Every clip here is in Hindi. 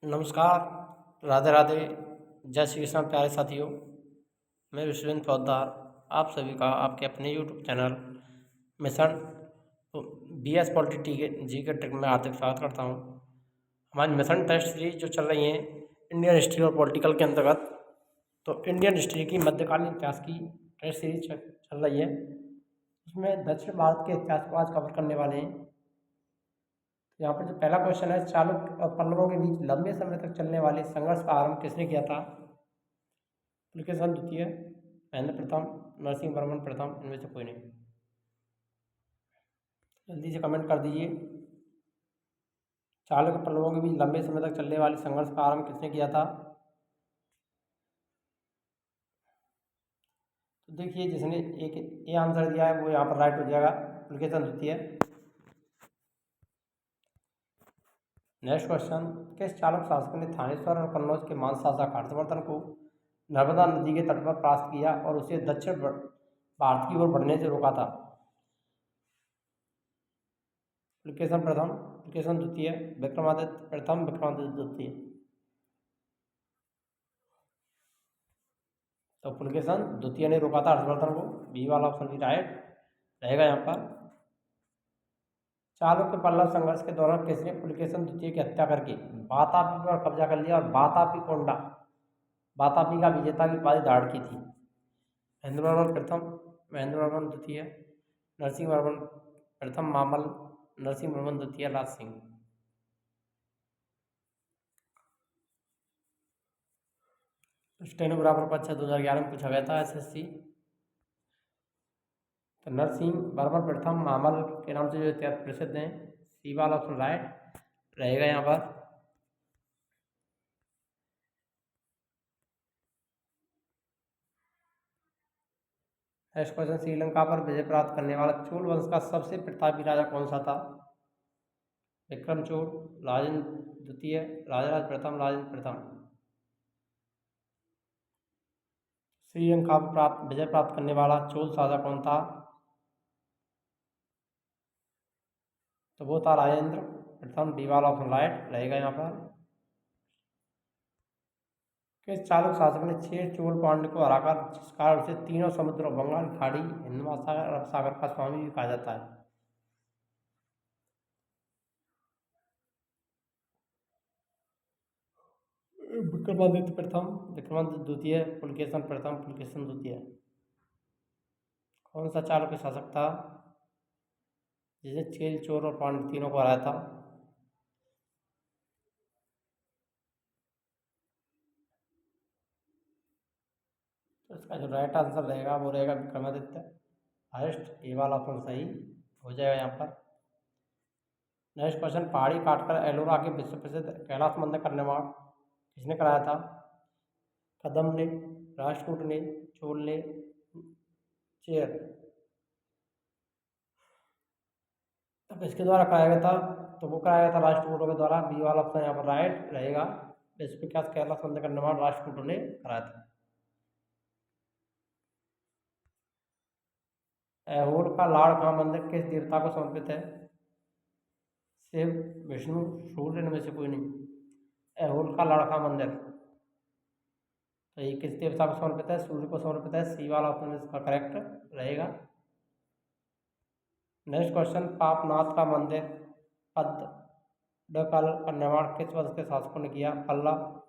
नमस्कार, राधे राधे, जय श्री कृष्ण प्यारे साथियों। मैं विश्वेंद्र पोद्दार आप सभी का आपके अपने YouTube channel mission BS polity G K trick में हार्दिक स्वागत करता हूं। हमारी मिशन टेस्ट सीरीज जो चल रही है इंडियन हिस्ट्री और पॉलिटिकल के अंतर्गत, तो इंडियन हिस्ट्री की मध्यकालीन इतिहास की टेस्ट सीरीज चल रही है। उसमें दक्षिण भारत के इतिहास को आज कवर करने वाले हैं। यहाँ पर जो पहला क्वेश्चन है, चालुक्य और पल्लवों के बीच लंबे समय तक चलने वाले संघर्ष का आरंभ किसने किया था? पुलकेशन द्वितीय, महेंद्र प्रथम, नरसिंह वर्मन प्रथम, इनमें से कोई नहीं। जल्दी से कमेंट कर दीजिए। चालुक्य पल्लवों के बीच लंबे समय तक चलने वाले संघर्ष का आरंभ किसने किया था? तो देखिए, जिसने एक ए आंसर दिया है वो यहाँ पर राइट हो जाएगा, पुलकेशन द्वितीय। नेक्स्ट क्वेश्चन, किस चालुक्य शासक ने थानेश्वर और कन्नौज के मांस शासक हर्षवर्धन को नर्मदा नदी के तट पर परास्त किया और उसे दक्षिण भारत की ओर बढ़ने से रोका था? पुलकेशन प्रथम, पुलकेशन द्वितीय, विक्रमादित्य प्रथम, विक्रमादित्य द्वितीय। तो पुलकेशन द्वितीय ने रोका था हर्षवर्धन को। बी वाला ऑप्शन भी राइट रहेगा यहाँ पर। चालुक्य पल्लव संघर्ष के दौरान किसने पुलकेशन द्वितीय की हत्या करके वातापी पर कब्जा कर लिया और वातापी कोंडा, वातापी का विजेता की उपाधि धारण की थी? महेंद्र वर्मन प्रथम, महेंद्र वर्मन द्वितीय, नरसिंह वर्मन प्रथम, मामल, नरसिंह वर्मन द्वितीय, राज सिंह। स्टेनोग्राफर परीक्षा 2011 में पूछा गया था SSC। तो नरसिंह वर्मन प्रथम मामल के नाम से जो इतिहास प्रसिद्ध हैं। सी वाला ऑप्शन राइट रहेगा यहाँ पर। नेक्स्ट क्वेश्चन, श्रीलंका पर विजय प्राप्त करने वाला चोल वंश का सबसे प्रतापी राजा कौन सा था? विक्रम चोल, राजेंद्र द्वितीय, राजराज प्रथम, राजेंद्र प्रथम। श्रीलंका पर विजय प्राप्त करने वाला चोल शासक कौन था? तो वो था राजेंद्र प्रथम। डी वाला ऑप्शन राइट रहेगा यहाँ पर। किस चालुक्य शासक ने 6 चोल पांड्य को हराकर, जिस कारण उसे तीनों समुद्रों बंगाल की खाड़ी, हिंद महासागर, अरब सागर का स्वामी भी कहा जाता है? विक्रमादित्य प्रथम, विक्रमादित्य द्वितीय, पुलकेशन प्रथम, पुलकेशन द्वितीय। कौन सा चालुक्य शासक था जिसने चेल, चोर और पांड्य तीनों को हराया था? तो इसका जो राइट आंसर रहेगा वो रहेगा विक्रमादित्य। हाइस्ट ए वाला ऑप्शन सही हो जाएगा यहाँ पर। नेक्स्ट क्वेश्चन, पहाड़ी काटकर एलोरा के विश्व प्रसिद्ध कैलाश मंदिर का निर्माण किसने कराया था? कदम ने, राष्ट्रकूट ने, चोल ने, चेर। तब इसके द्वारा कराया गया था, तो वो कराया गया था राष्ट्रकूटों के द्वारा। बी वाला ऑप्शन यहाँ पर राइट रहेगा। विश्व विख्यात कैलाश मंदिर का निर्माण राष्ट्रकूटों ने कराया था। ऐहोल का लाड़काना मंदिर किस देवता को समर्पित है? शिव, विष्णु, सूर्य, इनमें से कोई नहीं। ऐहोल का लाड़काना मंदिर, तो ये किस देवता को समर्पित है? सूर्य को समर्पित है। सी वाला ऑप्शन इसका करेक्ट रहेगा। नेक्स्ट क्वेश्चन, पापनाथ का मंदिर पद्मडकल का निर्माण किस वंश के शासकों ने किया? पल्लव,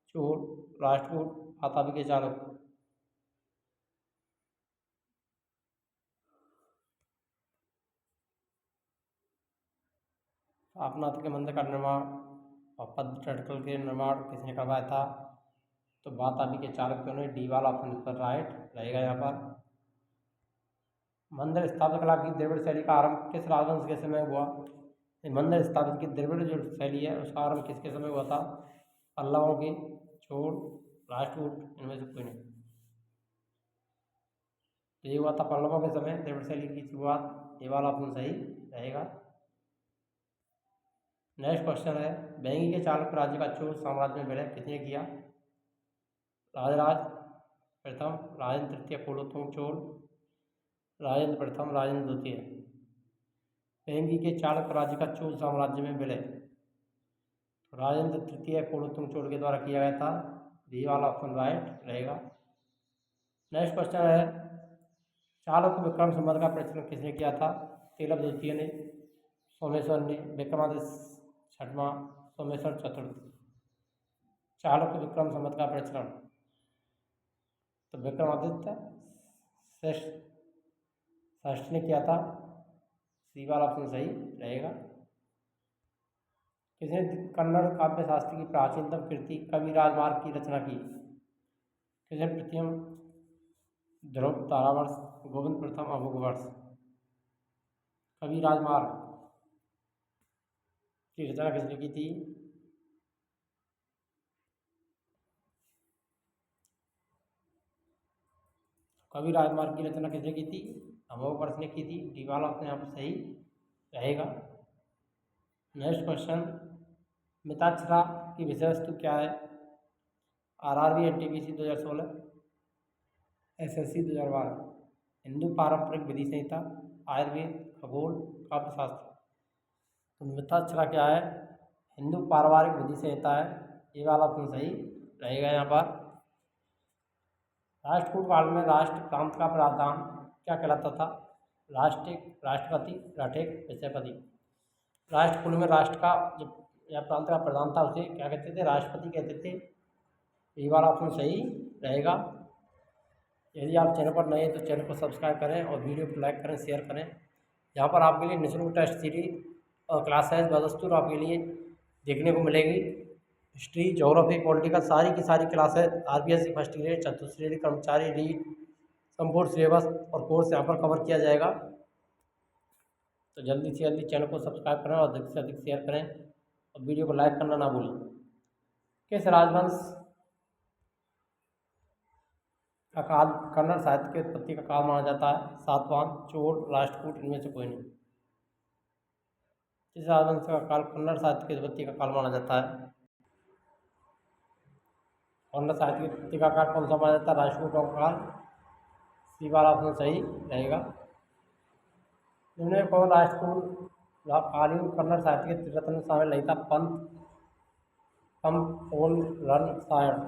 चोल, राष्ट्रकूट, वातापी के चालुक्य। पापनाथ के मंदिर का निर्माण और पद्मडकल के निर्माण किसने करवाया था? तो वातापी के चालुक्यों ने। डी वाला ऑप्शन इस पर राइट रहेगा यहाँ पर। मंदिर स्थापना कला की द्रविड़ शैली का आरंभ किस राजवंश के समय हुआ? मंदिर स्थापित की द्रविड़ जो शैली है उसका आरंभ किसके समय हुआ था? पल्लवों के, चोल, राष्ट्रकूट, इनमें से कोई नहीं। तो ये हुआ था पल्लवों के समय द्रविड़ शैली की शुरुआत। ये वाला ऑप्शन सही रहेगा। नेक्स्ट क्वेश्चन है, वेंगी के चालुक्य राज्य का चोल साम्राज्य में विलय किसने किया? राजराज प्रथम, राजेंद्र तृतीय, कुलोत्तुंग चोल, राजेंद्र प्रथम, राजेंद्र द्वितीय। वेंगी के चालुक्य राज्य का चोल साम्राज्य में विलय, राजेंद्र तृतीय कुलोत्तुंग चोल के द्वारा किया गया था। बी वाला ऑप्शन राइट रहेगा। नेक्स्ट क्वेश्चन है, चालुक्य विक्रम संवत का प्रचलन किसने किया था? तिलक द्वितीय ने, सोमेश्वर ने, विक्रमादित्य छठवां, सोमेश्वर चतुर्थ। चालुक्य विक्रम संवत का प्रचलन तो विक्रमादित्य षष्ठ ने किया था। सी वाला ऑप्शन सही रहेगा। किसने कन्नड़ काव्य शास्त्र की प्राचीनतम कृति कवि राजमार्ग की रचना की? किसने? प्रथम ध्रुव तारावर्ष, गोविंद प्रथम अभोगवर्ष। कवि राजमार्ग की रचना किसने की थी? कवि राजमार्ग की रचना किसने की थी? अभोगवर्ष ने की थी। डी वाला ऑप्शन यहाँ पर सही रहेगा। नेक्स्ट क्वेश्चन, मिताक्षरा की विषय वस्तु क्या है? RRB NTPC 2016, SSC 2012। हिंदू पारंपरिक विधि संहिता, आयुर्वेद, खगोल, काव्यशास्त्र। तो मिताक्षरा क्या है? हिंदू पारिवारिक विधि संहिता है। ये वाला ऑप्शन सही रहेगा यहाँ पर। राष्ट्रकूट काल में राष्ट्र प्रांत का प्रावधान क्या कहलाता था? राष्ट्रिक, राष्ट्रपति, राठेक, विषयपति। राष्ट्रकूट में राष्ट्र का जो या प्रांत का प्रधान था उसे क्या कहते थे? राष्ट्रपति कहते थे। ये वाला ऑप्शन सही रहेगा। यदि आप चैनल पर नए हैं तो चैनल को सब्सक्राइब करें और वीडियो को लाइक करें, शेयर करें। यहाँ पर आपके लिए निःशुल्क टेस्ट सीरीज और क्लास साइज बदस्तूर आपके लिए देखने को मिलेगी। हिस्ट्री, ज्योग्राफी, पॉलिटिकल सारी की सारी क्लासेज आरपीएससी फर्स्ट ग्रेड, चतुर्थ श्रेणी कर्मचारी, रीट, संपूर्ण सिलेबस और कोर्स यहाँ पर कवर किया जाएगा। तो जल्दी से जल्दी चैनल को सब्सक्राइब करें और अधिक से अधिक शेयर करें और वीडियो को लाइक करना ना भूलें। किस राजवंश का काल कन्नड़ साहित्य की उत्पत्ति का काल माना जाता है? सातवाहन, चोल, राष्ट्रकूट, इनमें से कोई नहीं। किस राजवंश का काल कन्नड़ साहित्य की उत्पत्ति का काल माना जाता है? कन्नड़ साहित्य की उत्पत्ति का काल कौन सा माना जाता है? राष्ट्रकूट का काल। सी वाला ऑप्शन सही रहेगा। निम्न में कौन राष्ट्रकूट कालीन कन्नड़ साहित्य के त्रिरत्न में शामिल नहीं था? पंत, पंप, पोल, रन, सायण।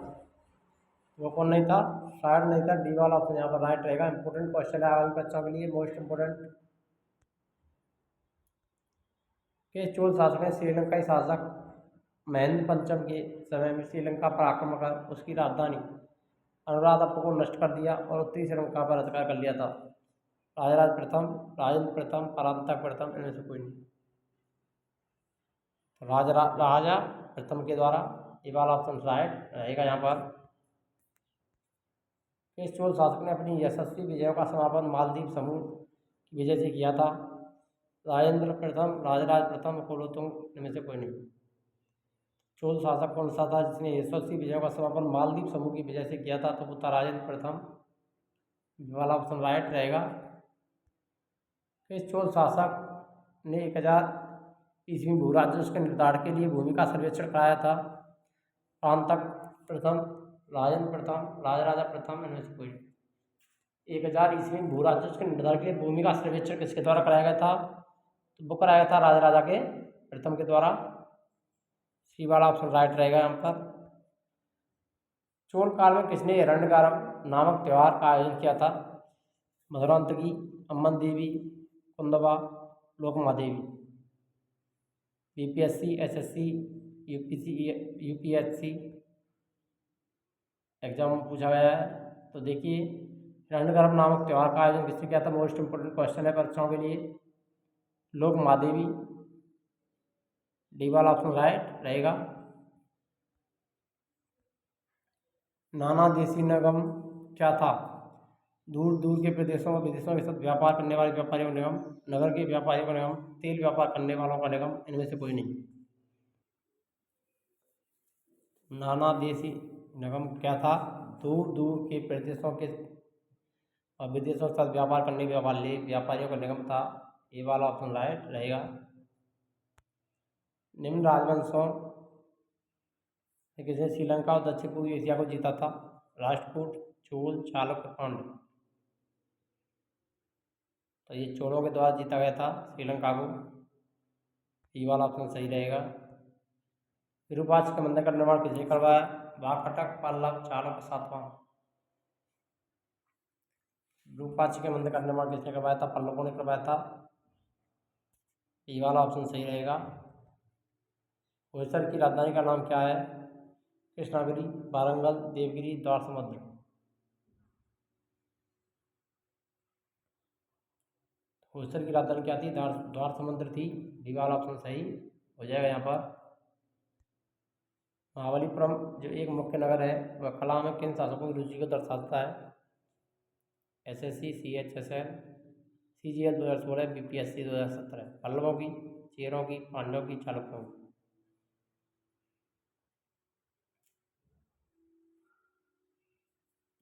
वो कौन नहीं था? सायण नहीं था। डी वाला ऑप्शन यहाँ पर राइट रहेगा। इंपॉर्टेंट क्वेश्चन है आगामी बच्चों के लिए, मोस्ट इंपोर्टेंट। के चोल शासक ने श्रीलंकाई शासक महेंद्र पंचम के समय में श्रीलंका पर आक्रमण कर उसकी राजधानी अनुराधापुर को नष्ट कर दिया और उत्तरी श्रीलंका पर अधिकार कर लिया था? राजराज प्रथम, राजेंद्र प्रथम, परांतक प्रथम, इनमें से कोई नहीं। राजा प्रथम के द्वारा। ये वाला ऑप्शन राइट रहेगा यहाँ पर। किस चोल शासक ने अपनी यशस्वी विजयों का समापन मालदीव समूह की विजय से किया था? राजेंद्र प्रथम, राजराज प्रथम, कुलोत्तुंग, इनमें से कोई नहीं। चोल शासक कौन सा था जिसने यशस्वी विजयों का समापन मालदीव समूह की विजय से किया था? तो वो था राजेंद्र प्रथम। वाला ऑप्शन राइट रहेगा। किस चोल शासक ने 1000 ईस्वी भू राजस्व के निर्धारण के लिए भूमि का सर्वेक्षण कराया था? प्रांतक प्रथम, राजेंद्र प्रथम, राजराजा प्रथम, इनमें से कोई। 1000 ईस्वी भू राजस्व के निर्धारण के लिए भूमि का सर्वेक्षण किसके द्वारा कराया गया था? तो वो कराया था राजराजा के प्रथम के द्वारा। सी वाला ऑप्शन राइट रहेगा यहाँ पर। चोल काल में किसने हिरण्यगारम नामक त्यौहार का आयोजन किया था? मधुरान्तकी, अम्मन देवी, कुंदवा, लोकमा देवी। बीपीएससी, एसएससी, यूपीएससी एग्जाम में पूछा गया है। तो देखिए, हिरण्यगर्भ नामक त्यौहार का आयोजन किसने किया था? मोस्ट इंपोर्टेंट क्वेश्चन है परीक्षाओं के लिए। लोकमा देवी। डी वाला ऑप्शन राइट रहेगा। नाना देशी निगम क्या था? दूर दूर के प्रदेशों और विदेशों के साथ व्यापार करने वाले व्यापारियों का निगम, नगर के व्यापारियों का निगम, तेल व्यापार करने वालों का निगम, इनमें से कोई नहीं। नाना देशी निगम क्या था? दूर दूर के प्रदेशों के और विदेशों के साथ व्यापार करने वाले व्यापारियों का निगम था। ये वाला ऑप्शन राइट रहेगा। निम्न राजवंशों किसने श्रीलंका और दक्षिण पूर्वी एशिया को जीता था? राष्ट्रकूट, चोल, चालुक्य, पांड्य। तो ये चोलों के द्वारा जीता गया था श्रीलंका को। ये वाला ऑप्शन सही रहेगा। विरूपाक्ष के मंदिर का निर्माण किसने करवाया? वाकाटक, पल्लव, चालुक्य, सातवाहन। विरूपाक्ष के मंदिर का निर्माण किसने करवाया था? पल्लवों ने करवाया था। ये वाला ऑप्शन सही रहेगा। होयसल की राजधानी का नाम क्या है? कृष्णागिरी, वारंगल, देवगिरी, द्वार समुद्र। होयसल की राजधानी क्या थी? द्वार समुद्र थी। डी वाला ऑप्शन सही हो जाएगा यहाँ पर। महाबलीपुरम जो एक मुख्य नगर है वह कला में किन शासकों की रुचि को दर्शाता है? SSC, CHSL, CGL 2016, BPSC 2017। पल्लवों की, चेरों की, पांड्यों की, चालुक्यों की।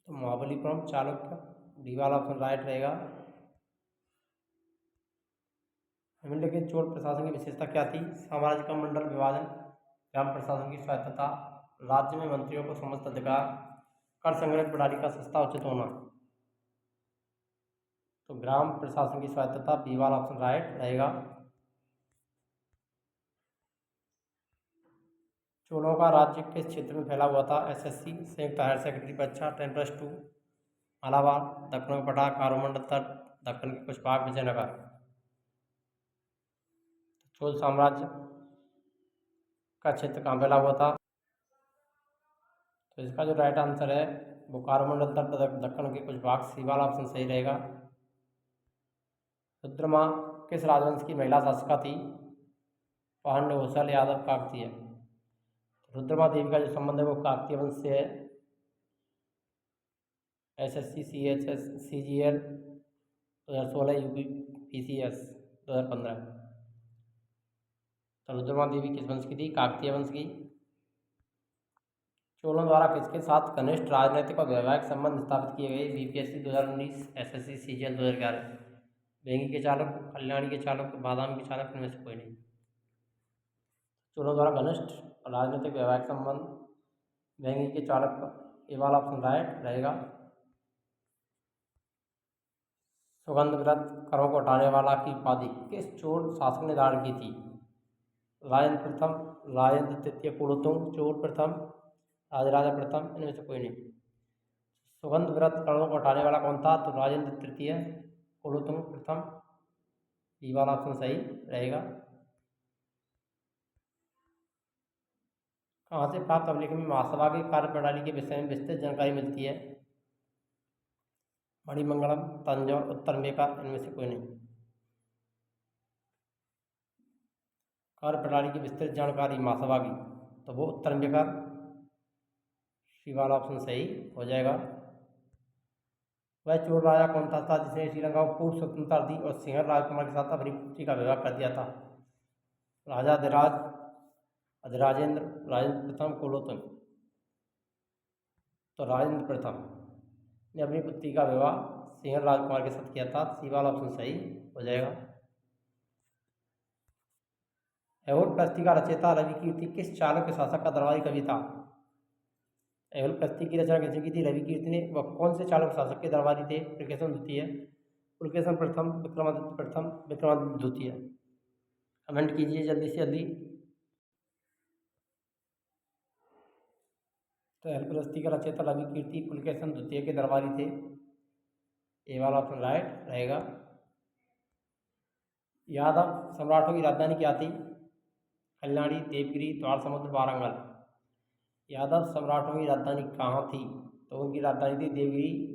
तो महाबलीपुरम, चालुक्य, डी वाला ऑप्शन राइट रहेगा। निम्नलिखित चोल प्रशासन की विशेषता क्या थी? साम्राज्य का मंडल विभाजन, ग्राम प्रशासन की स्वायत्तता, राज्य में मंत्रियों को समस्त अधिकार, कर संग्रह प्रणाली का सस्ता उचित होना। तो ग्राम प्रशासन की स्वायत्तता, बी वाला ऑप्शन राइट रहेगा। चोलों का राज्य किस क्षेत्र में फैला हुआ था? SSC, संयुक्त हायर सेकेंडरी परीक्षा, 10+2, अलाहाबाद, दक्षिण में पटा, कारोमंडल तट, दक्षिण के कुछ भाग, विजयनगर। चोल साम्राज्य का क्षेत्र कहाँ फैला हुआ था? तो इसका जो राइट आंसर है वो कारोमंडल तट, दक्षिण के कुछ भाग, सी वाला ऑप्शन सही रहेगा। रुद्रमा किस राजवंश की महिला शासिका थी? पांड्य, होयसल, यादव, काकतीय। रुद्रमा देवी का जो संबंध है वो काकतीय वंश से है। SSC, CHS, CGL 2016, UPPCS 2015। तो रुद्रमा देवी किस वंश की थी? काकतीय वंश की। चोलों द्वारा किसके साथ घनिष्ठ राजनीतिक और वैवाहिक संबंध स्थापित किए गए? BPSC 2019, SSC, CGL 2011। वेंगी के चालक, कल्याणी के चालक, बादामी के चालक, इनमें से कोई नहीं। चोलों द्वारा घनिष्ठ राजनीतिक वैवाहिक संबंध, वेंगी के चालक, ये वाला ऑप्शन राइट रहेगा। सुगंध व्रत, करों को हटाने वाला की उपाधि किस चोल शासक ने धारण की थी? राजेंद्र प्रथम, राजेंद्र तृतीय, कुलोत्तुंग, चोल प्रथम, राजराजा प्रथम, इनमें से कोई नहीं। सुगंध व्रत करों को हटाने वाला कौन था? तो राजेंद्र तृतीय, कुलोत्तुंग प्रथम, ये वाला ऑप्शन सही रहेगा। कहाँ से प्राप्त अभिलेख में महासभा की कार्यप्रणाली के विषय में विस्तृत जानकारी मिलती है? मणिमंगलम, तंजौर, उत्तर अमेरिका, इनमें से कोई नहीं। कार्यप्रणाली की विस्तृत जानकारी महासभा की, तो वो उत्तर अमेरिका, सी वाला ऑप्शन सही हो जाएगा। वह चोल राजा कौन था जिसने श्रीलंका को पूर्ण स्वतंत्रता दी और सिंहल राजकुमार के साथ अपनी पुत्री का विवाह कर दिया था? राजा अधिराज, अधिराजेंद्र, राजेंद्र प्रथम, कुलोत्तुंग। तो राजेंद्र प्रथम ने अपनी पुत्री का विवाह सिंहल राजकुमार के साथ किया था। सी वाला ऑप्शन सही हो जाएगा। एहोल-प्रस्ती का रचयिता रविकीर्ति किस चालुक्य शासक का दरबारी कवि था? एहोल-प्रस्ती की रचना किसने की थी? रविकीर्ति ने। वह कौन से चालुक्य शासक के दरबारी थे? पुलकेशिन द्वितीय, पुलकेशिन प्रथम, विक्रमादित्य प्रथम, विक्रमादित्य द्वितीय। कमेंट कीजिए जल्दी से जल्दी। तो एहोल-प्रस्ती का रचयिता रविकीर्ति पुलकेशिन द्वितीय के दरबारी थे। ए वाला ऑप्शन राइट रहेगा। यादव सम्राटों की राजधानी क्या थी? कल्याणी, देवगिरी, द्वार समुद्र, वारंगल। यादव सम्राटों की राजधानी कहाँ थी? तो उनकी राजधानी थी देवगिरी।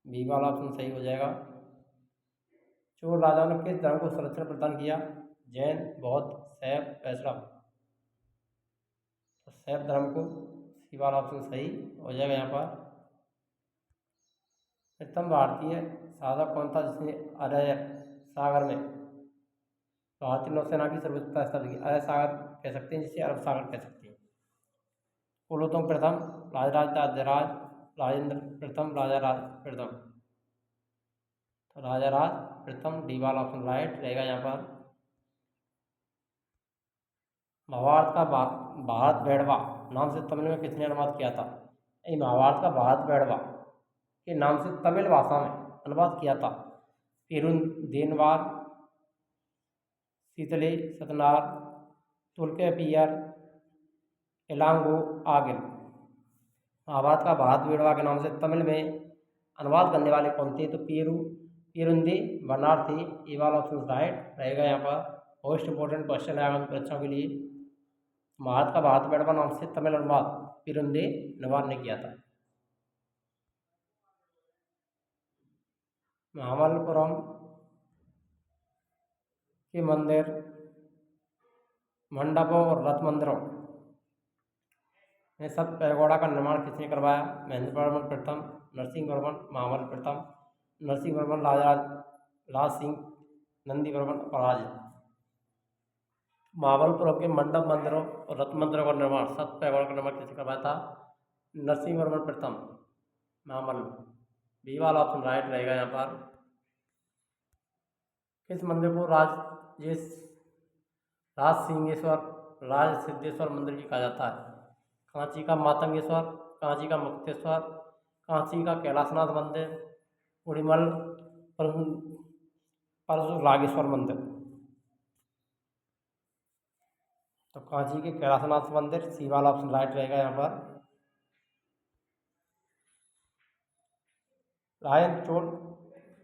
बी वाला ऑप्शन सही हो जाएगा। चोल राजाओं ने किस धर्म को संरक्षण प्रदान किया? जैन, बौद्ध, शैव, वैष्णव। तो शैव धर्म को, सी वाला ऑप्शन सही हो जाएगा यहाँ पर। प्रथम भारतीय साधक कौन था जिसने अरय सागर में भारतीय नौसेना की सर्वोच्चता स्थापित की? अरय सागर कह सकते हैं जिसे अरब सागर कह सकते हैं। कुलोत्तुंग प्रथम, राजराज, राजेंद्र प्रथम, राजा राज प्रथम। तो राजा राज प्रथम, डी वाला ऑप्शन राइट रहेगा यहाँ पर। महाभारत का भारत बेड़वा नाम से तमिल में किसने अनुवाद किया था? महाभारत का भारत बेड़वा के नाम से तमिल भाषा में अनुवाद किया था पेरुदेनवार, शीतले सतनार, तुल्केपियर इलांगो आगिल। महाभारत का भारत वेड़वा के नाम से तमिल में अनुवाद करने वाले कौन थे? तो पेरुंदे बर्नाड थे। ये वाला ऑप्शन राइट रहेगा यहाँ पर। मोस्ट इंपॉर्टेंट क्वेश्चन है आगामी परीक्षाओं के लिए। भारत का भारत वेड़वा नाम से तमिल अनुवाद पेरुंदे नवार ने किया था। महाबलीपुरम के मंदिर, मंडपों और रथ मंदिरों में सब पैगोड़ा का निर्माण किसने करवाया? महेंद्रवर्मन प्रथम, नरसिंहवर्मन, महाबली प्रथम, नरसिंहवर्मन, लाल सिंह, नंदीवर्मन, पराजित। महाबलीपुरम के मंडप मंदिरों और रथ मंदिरों का निर्माण, सब पैगोड़ा का निर्माण किसने करवाया था? नरसिंहवर्मन प्रथम, महाबली। बी वाला ऑप्शन राइट रहेगा यहाँ पर। किस मंदिर को राज सिंहेश्वर, राज सिद्धेश्वर मंदिर भी कहा जाता है? कांची का मातंगेश्वर, कांची का मुक्तेश्वर, कांची का कैलाशनाथ मंदिर, उड़ीमल परशुरागेश्वर मंदिर। तो कांची के कैलाशनाथ मंदिर, सी वाला ऑप्शन राइट रहेगा यहाँ पर। रायन चोल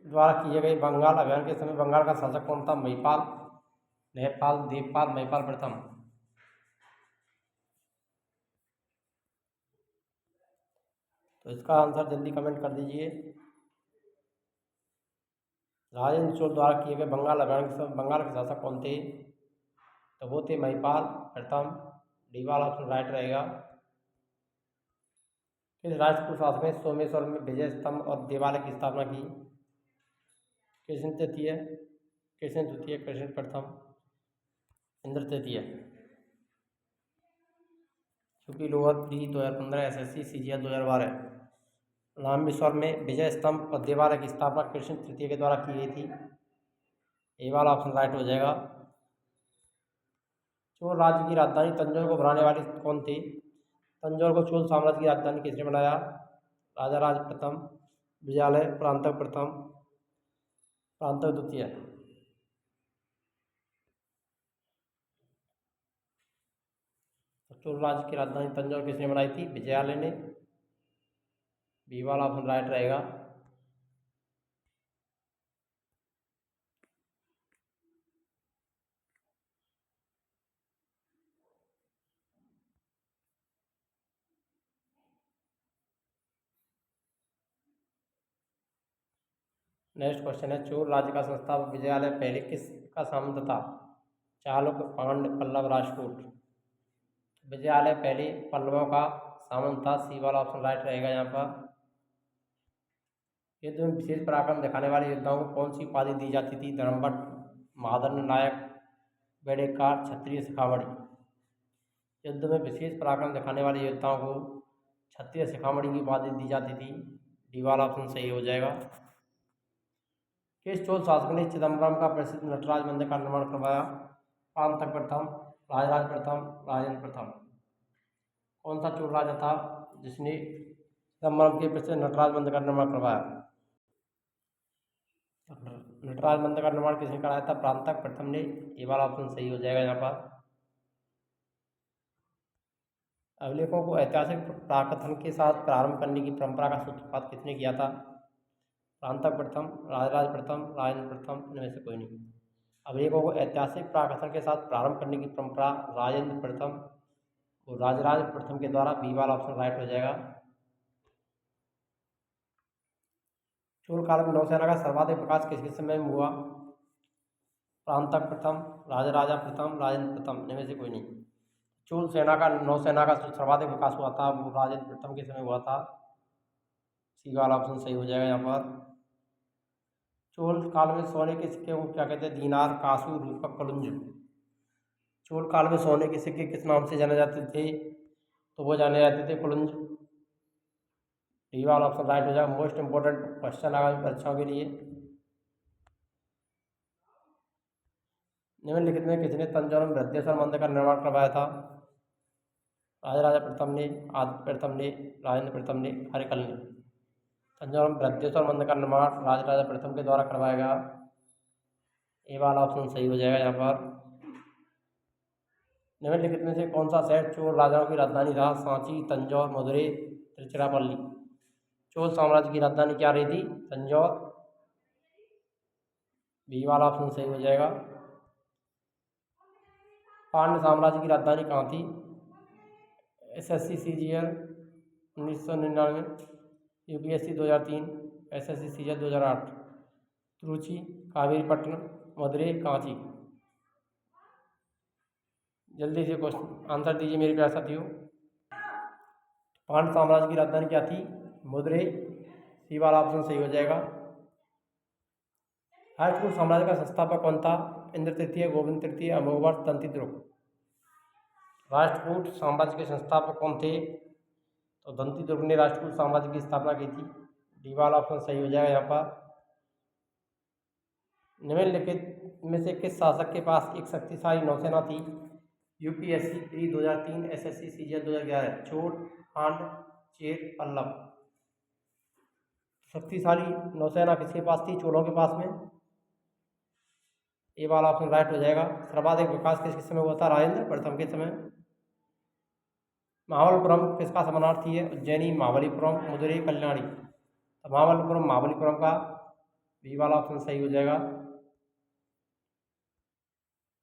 द्वारा किए गए बंगाल अभियान के समय बंगाल का शासक कौन था? महिपाल, नेपाल, देवपाल, महिपाल प्रथम। तो इसका आंसर जल्दी कमेंट कर दीजिए। राजेंद्र चोल द्वारा किए गए बंगाल अभियान के समय बंगाल के शासक कौन थे? तो वो थे महिपाल प्रथम। डी वाला ऑप्शन राइट रहेगा। किस राष्ट्रकूट शासक ने सोमेश्वर में विजय स्तंभ और देवालय की स्थापना की? कृष्ण तृतीय, कृष्ण द्वितीय, कृष्ण प्रथम, इंद्र तृतीय। UP lower pre 2015, SSC CGL 2012। Rameshwar में विजय स्तंभ और देवालय की स्थापना कृष्ण तृतीय के द्वारा की गई थी। ये वाला ऑप्शन राइट हो जाएगा। चोल राज्य की राजधानी तंजौर को बनाने वाले कौन थे? तंजौर को चोल साम्राज्य की राजधानी किसने बनाया? राजा राज प्रथम, विजयालय प्रांतक प्रथम, प्रांतक द्वितीय। चोल राज्य की राजधानी तंजौर किसने बनाई थी? विजयालय ने। बी वाला ऑप्शन राइट रहेगा। नेक्स्ट क्वेश्चन है, चोल राज्य का संस्थापक विजयालय पहले किसका सामंत था? चालुक्य, पांड्य, पल्लव, राजपूत। विजयालय पहले पल्लवों का सामंत था। सी वाला ऑप्शन राइट रहेगा यहाँ पर। युद्ध में विशेष पराक्रम दिखाने वाले योद्धाओं को कौन सी उपाधि दी जाती थी? धर्मभट, महादंड नायक, बेड़ेकार, क्षत्रिय शिखामणि। युद्ध में विशेष पराक्रम दिखाने वाले योद्धाओं को क्षत्रिय शिखामणि की उपाधि दी जाती थी। डी वाला ऑप्शन सही हो जाएगा। किस चोल शासक ने चिदम्बरम का प्रसिद्ध नटराज मंदिर का निर्माण करवाया? प्रांतक प्रथम, राजराज प्रथम, राजेंद्र प्रथम। कौन सा चोल राजा था जिसने चिदम्बरम के प्रसिद्ध नटराज मंदिर का निर्माण करवाया? नटराज मंदिर का निर्माण किसने कराया था? प्रांतक प्रथम ने। ये वाला ऑप्शन सही हो जाएगा यहाँ पर। अभिलेखों को ऐतिहासिक प्राकथन के साथ प्रारंभ करने की परंपरा का सूत्रपात किसने किया था? प्रांतक प्रथम, राजराज प्रथम, राजेंद्र प्रथम, इनमें से कोई नहीं। अभिलेखों को ऐतिहासिक प्राकथन के साथ प्रारंभ करने की परंपरा राजेंद्र प्रथम और राजराज प्रथम के द्वारा। बी वाला ऑप्शन राइट हो जाएगा। चोल काल में नौसेना का सर्वाधिक विकास किसके समय में हुआ? प्रांतक प्रथम, राजराजा प्रथम, राजेंद्र प्रथम, इनमें से कोई नहीं। चोल सेना का नौसेना का सर्वाधिक विकास हुआ था वो राजेंद्र प्रथम के समय हुआ था। सी वाला ऑप्शन सही हो जाएगा यहाँ पर। चोल काल में सोने के सिक्के को क्या कहते हैं? दीनार, कांसू, रूपक, कलुंज। चोल काल में सोने के सिक्के किस नाम से जाने जाते थे? तो वो जाने जाते थे कुलुंज। डी वाला ऑप्शन राइट हो जाएगा। मोस्ट इंपोर्टेंट क्वेश्चन आगामी परीक्षाओं के लिए। निम्नलिखित में किसने तंजौर में बृहदेश्वर मंदिर का निर्माण करवाया था? राजा प्रथम ने, आदित्य प्रथम ने, राजेंद्र प्रथम ने, हरिकल ने। तंजौर में बृहदेश्वर मंदिर का निर्माण राजा प्रथम के द्वारा करवाया गया। ए वाला ऑप्शन सही हो जाएगा यहाँ पर। निम्नलिखित में से कौन सा शहर चोल राजाओं की राजधानी रहा? सांची, तंजौर, मदुरै, तिरुचिरापल्ली। चोल साम्राज्य की राजधानी क्या रही थी? तंजौर। बी वाला ऑप्शन सही हो जाएगा। पांड्य साम्राज्य की राजधानी कहाँ थी? SSC CGL 1999, UPSC 2003, SSC CGL 2008। Trichy, Kaveripattinam, Madurai, Kanchi. जल्दी से क्वेश्चन आंसर दीजिए मेरे प्यारे साथियों। पांड्य साम्राज्य की राजधानी क्या थी? मदुरै। सी वाला ऑप्शन सही हो जाएगा। राष्ट्रकूट साम्राज्य का संस्थापक कौन था? इंद्र तृतीय, गोविंद तृतीय, अमोघवर्ष, दंतिद्रुप। राष्ट्रकूट साम्राज्य के संस्थापक कौन थे? तो दंतिद्रुप ने राष्ट्रकूट साम्राज्य की स्थापना की थी। डी वाला ऑप्शन सही हो जाएगा यहाँ पर। निम्नलिखित में से किस शासक के पास एक शक्तिशाली नौसेना थी? UPSC pre 2003, SSC CGL 2011। Chola, Pandya, Chera, Pallava. शक्तिशाली नौसेना किसके पास थी? चोलों के पास में। ए वाला ऑप्शन राइट हो जाएगा। सर्वाधिक विकास किसके समय हुआ था? राजेंद्र प्रथम के समय। महाबलीपुरम किसका समानार्थी है? उज्जैनी, महाबलीपुरम, मदुरै, कल्याणी। तो महाबलीपुरम महाबलीपुरम का बी वाला ऑप्शन सही हो जाएगा।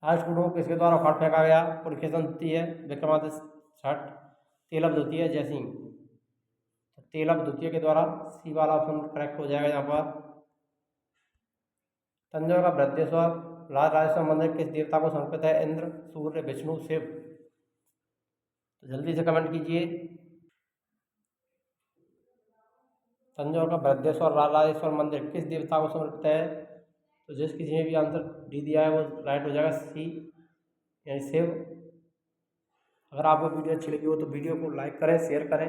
राष्ट्रकूटों को किसके द्वारा उखाड़ फेंका गया? पुलकेशन द्वितीय, विक्रमादित्य छठ, तेलव द्वितीय, जयसिंह। तो तेलव द्वितीय के द्वारा सी वाला ऑप्शन करेक्ट हो जाएगा यहाँ पर। तंजौर का बृहदेश्वर राजराजेश्वर मंदिर किस देवता को समर्पित है? इंद्र, सूर्य, विष्णु, शिव। तो जल्दी से कमेंट कीजिए। तंजौर का बृहदेश्वर राजराजेश्वर मंदिर किस देवता को समर्पित है? तो जिस किसी ने भी आंसर डी दिया है वो राइट हो जाएगा, सी यानी शिव। अगर आपको वीडियो अच्छी लगी हो तो वीडियो को लाइक करें, शेयर करें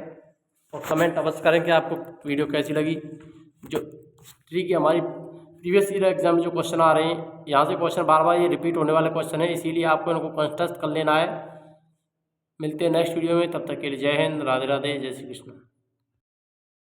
और कमेंट अवश्य करें कि आपको वीडियो कैसी लगी। जो हिस्ट्री की हमारी प्रीवियस ईयर एग्जाम में जो क्वेश्चन आ रहे हैं, यहाँ से क्वेश्चन बार बार ये रिपीट होने वाले क्वेश्चन है, इसीलिए आपको इनको कंटेस्ट कर लेना है। मिलते हैं नेक्स्ट वीडियो में, तब तक के लिए जय हिंद, राधे राधे, जय श्री कृष्ण।